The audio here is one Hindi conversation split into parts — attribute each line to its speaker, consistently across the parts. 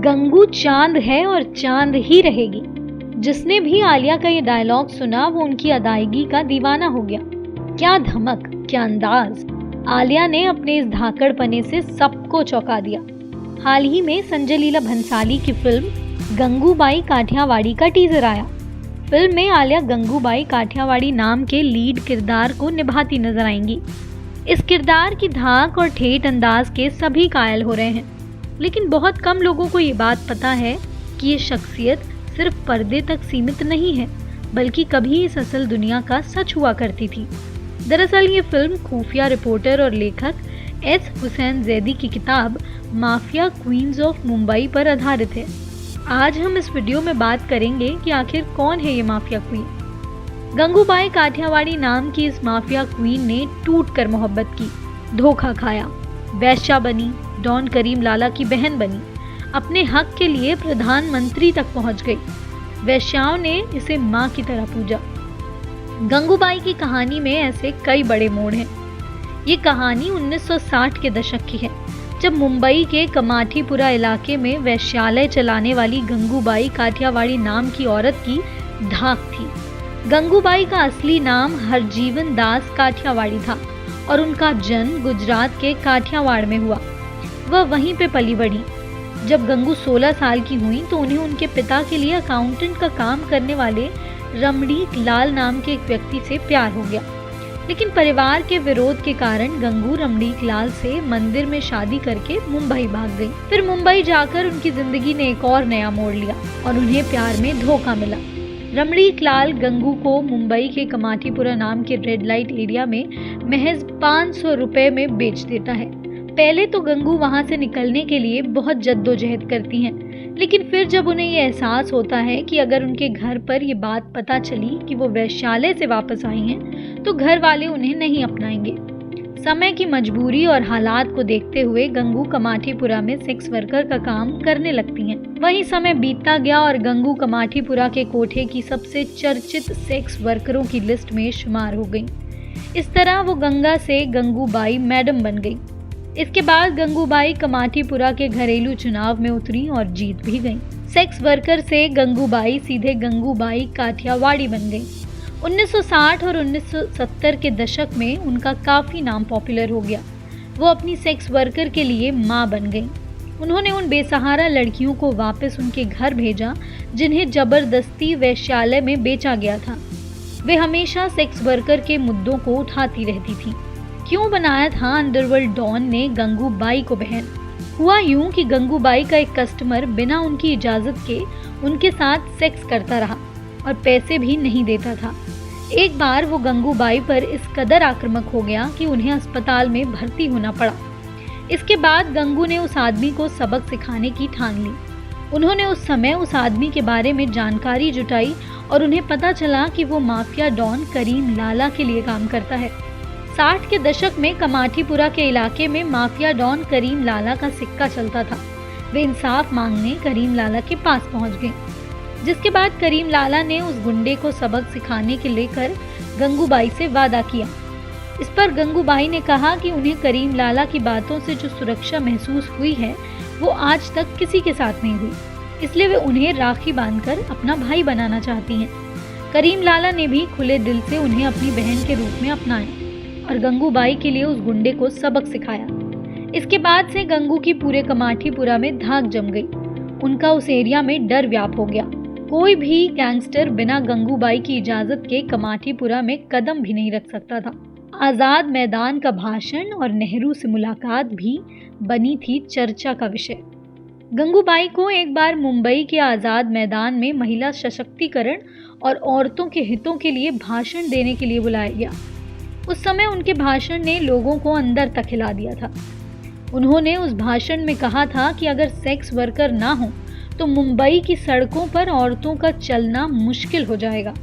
Speaker 1: गंगू चांद है और चांद ही रहेगी। जिसने भी आलिया का ये डायलॉग सुना वो उनकी अदायगी का दीवाना हो गया। क्या धमक, क्या अंदाज। आलिया ने अपने इस धाकड़पने से सबको चौंका दिया। हाल ही में संजय लीला भंसाली की फिल्म गंगूबाई काठियावाड़ी का टीजर आया। फिल्म में आलिया गंगूबाई काठियावाड़ी नाम के लीड किरदार को निभाती नजर आएंगी। इस किरदार की धाक और ठेठ अंदाज के सभी कायल हो रहे हैं, लेकिन बहुत कम लोगों को ये बात पता है कि ये शख्सियत सिर्फ पर्दे तक सीमित नहीं है, बल्कि कभी इस असल दुनिया का सच हुआ करती थी। दरअसल ये फिल्म खुफिया रिपोर्टर और लेखक एस हुसैन जैदी की किताब माफिया क्वींस ऑफ मुंबई पर आधारित है। आज हम इस वीडियो में बात करेंगे कि आखिर कौन है ये माफिया क्वीन। गंगूबाई काठियावाड़ी नाम की इस माफिया क्वीन ने टूट कर मोहब्बत की, धोखा खाया, वेश्या बनी, डॉन करीम लाला की बहन बनी, अपने हक के लिए प्रधानमंत्री तक पहुंच गई। वेश्याओं ने इसे मां की तरह पूजा। गंगूबाई की कहानी में ऐसे कई बड़े मोड़ हैं। ये कहानी 1960 के दशक की है, जब मुंबई के कमाठीपुरा इलाके में वेश्यालय चलाने वाली गंगूबाई काठियावाड़ी नाम की औरत की धाक थी। गंगूबाई का असली नाम हरजीवन दास काठियावाड़ी था और उनका जन्म गुजरात के काठियावाड़ में हुआ। वह वहीं पे पली बढ़ी। जब गंगू 16 साल की हुई तो उन्हें उनके पिता के लिए अकाउंटेंट का काम करने वाले रमणीक लाल नाम के एक व्यक्ति से प्यार हो गया, लेकिन परिवार के विरोध के कारण गंगू रमणीक लाल से मंदिर में शादी करके मुंबई भाग गई। फिर मुंबई जाकर उनकी जिंदगी ने एक और नया मोड़ लिया और उन्हें प्यार में धोखा मिला। रमणीक लाल गंगू को मुंबई के कमाठीपुरा नाम के रेड लाइट एरिया में महज 500 रुपए में बेच देता है। पहले तो गंगू वहां से निकलने के लिए बहुत जद्दोजहद करती हैं, लेकिन फिर जब उन्हें ये एहसास होता है कि अगर उनके घर पर ये बात पता चली कि वो वैश्यालय से वापस आई हैं, तो घर वाले उन्हें नहीं अपनाएंगे। समय की मजबूरी और हालात को देखते हुए गंगू कमाठीपुरा में सेक्स वर्कर का काम करने लगती हैं। वहीं समय बीतता गया और गंगू कमाठीपुरा के कोठे की सबसे चर्चित सेक्स वर्करों की लिस्ट में शुमार हो गई। इस तरह वो गंगा से गंगूबाई मैडम बन गई। इसके बाद गंगूबाई कमाठीपुरा के घरेलू चुनाव में उतरी और जीत भी गई। सेक्स वर्कर से गंगूबाई सीधे गंगूबाई काठियावाड़ी बन गई। 1960 और 1970 के दशक में उनका काफी नाम पॉपुलर हो गया। वो अपनी सेक्स वर्कर के लिए मां बन गई। उन्होंने उन बेसहारा लड़कियों को वापस उनके घर भेजा जिन्हें जबरदस्ती वैश्यालय में बेचा गया था। वे हमेशा सेक्स वर्कर के मुद्दों को उठाती रहती थी। क्यों बनाया था अंडरवर्ल्ड डॉन ने गंगूबाई को बहन? हुआ यूं कि गंगूबाई का एक कस्टमर बिना उनकी इजाजत के उनके साथ सेक्स करता रहा और पैसे भी नहीं देता था। एक बार वो गंगूबाई पर इस कदर आक्रामक हो गया कि उन्हें अस्पताल में भर्ती होना पड़ा। इसके बाद गंगू ने उस आदमी को सबक सिखाने की ठान ली। उन्होंने उस समय उस आदमी के बारे में जानकारी जुटाई और उन्हें पता चला कि वो माफिया डॉन करीम लाला के लिए काम करता है। 60 के दशक में कमाठीपुरा के इलाके में माफिया डॉन करीम लाला का सिक्का चलता था। वे इंसाफ मांगने करीम लाला के पास पहुंच गए, जिसके बाद करीम लाला ने उस गुंडे को सबक सिखाने के लेकर गंगूबाई से वादा किया। इस पर गंगूबाई ने कहा कि उन्हें करीम लाला की बातों से जो सुरक्षा महसूस हुई है वो आज तक किसी के साथ नहीं हुई, इसलिए वे उन्हें राखी बांधकर अपना भाई बनाना चाहती हैं। करीम लाला ने भी खुले दिल से उन्हें अपनी बहन के रूप में अपनाया और गंगूबाई के लिए उस गुंडे को सबक सिखाया। इसके बाद से गंगू की पूरे कमाठीपुरा में धाक जम गई। उनका उस एरिया में डर व्याप हो गया। कोई भी गैंगस्टर बिना गंगूबाई की इजाजत के कमाठीपुरा में कदम भी नहीं रख सकता था। आजाद मैदान का भाषण और नेहरू से मुलाकात भी बनी थी चर्चा का विषय। गंगूबाई को एक बार मुंबई के आजाद मैदान में महिला सशक्तिकरण और औरतों के हितों के लिए भाषण देने के लिए बुलाया गया। उस समय उनके भाषण ने लोगों को अंदर तक हिला दिया था। उन्होंने उस भाषण में कहा था कि अगर सेक्स वर्कर ना हो तो मुंबई की सड़कों पर औरतों का चलना मुश्किल हो जाएगा।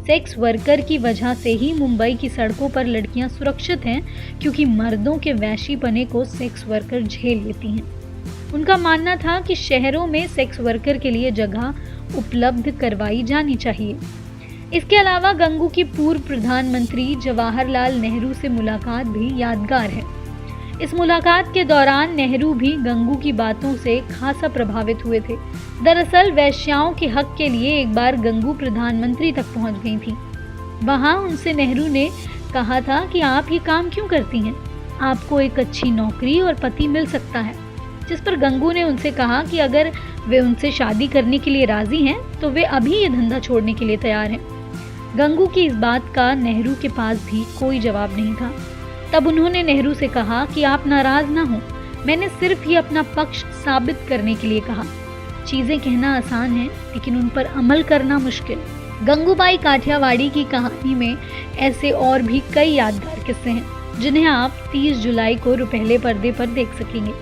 Speaker 1: सेक्स वर्कर की वजह से ही मुंबई की सड़कों पर लड़कियां सुरक्षित हैं, क्योंकि मर्दों के वैशीपने को सेक्स वर्कर झेल लेती हैं। उनका मानना था कि शहरों में सेक्स वर्कर के लिए जगह उपलब्ध करवाई जानी चाहिए। इसके अलावा गंगू की पूर्व प्रधानमंत्री जवाहरलाल नेहरू से मुलाकात भी यादगार है। इस मुलाकात के दौरान नेहरू भी गंगू की बातों से खासा प्रभावित हुए थे। दरअसल वैश्याओं के हक के लिए एक बार गंगू प्रधानमंत्री तक पहुंच गई थी। वहां उनसे नेहरू ने कहा था कि आप ये काम क्यों करती हैं? आपको एक अच्छी नौकरी और पति मिल सकता है। जिस पर गंगू ने उनसे कहा कि अगर वे उनसे शादी करने के लिए राजी हैं तो वे अभी ये धंधा छोड़ने के लिए तैयार हैं। गंगू की इस बात का नेहरू के पास भी कोई जवाब नहीं था। तब उन्होंने नेहरू से कहा कि आप नाराज ना हो, मैंने सिर्फ ये अपना पक्ष साबित करने के लिए कहा। चीजें कहना आसान है लेकिन उन पर अमल करना मुश्किल। गंगूबाई काठियावाड़ी की कहानी में ऐसे और भी कई यादगार किस्से हैं जिन्हें आप 30 जुलाई को रुपहले पर्दे पर देख सकेंगे।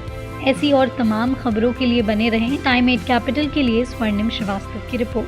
Speaker 1: ऐसी और तमाम खबरों के लिए बने रहें टाइम 8 कैपिटल के लिए। स्वर्णिम श्रीवास्तव की रिपोर्ट।